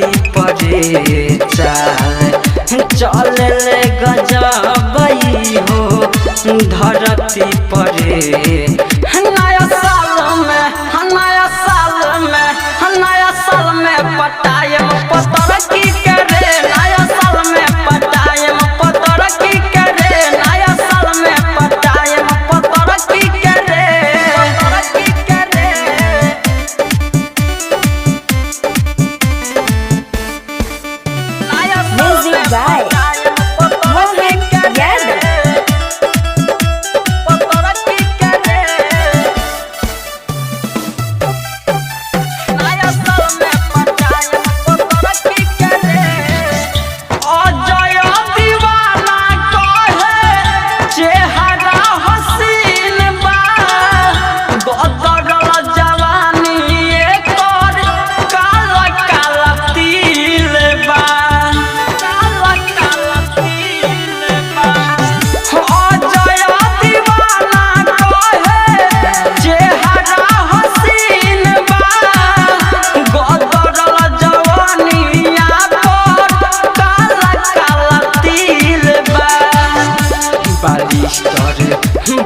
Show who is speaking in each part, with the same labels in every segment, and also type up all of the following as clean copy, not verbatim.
Speaker 1: धरती परे चले ले गजबई हो धरती परे। नया साल में पटायम पतर की करे, नया साल में पटायम पतर की करे, नया साल में पटायम पतर की करे, पतर की करे।
Speaker 2: Music by Mohan Yadav।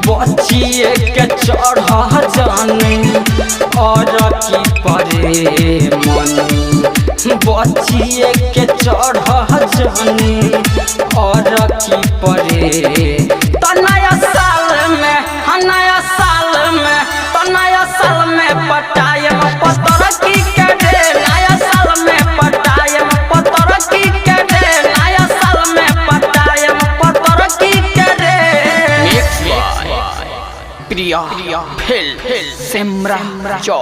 Speaker 2: बचिए के चढ़ जाने और की परे मन, बचिए के चढ़ जाने और की परे। तो नया साल में पटायम पतर की करे, नया साल में पटायम पतर की करे, नया साल में पटायम पतर की करे।
Speaker 3: प्रिया फिल सिमरा चौ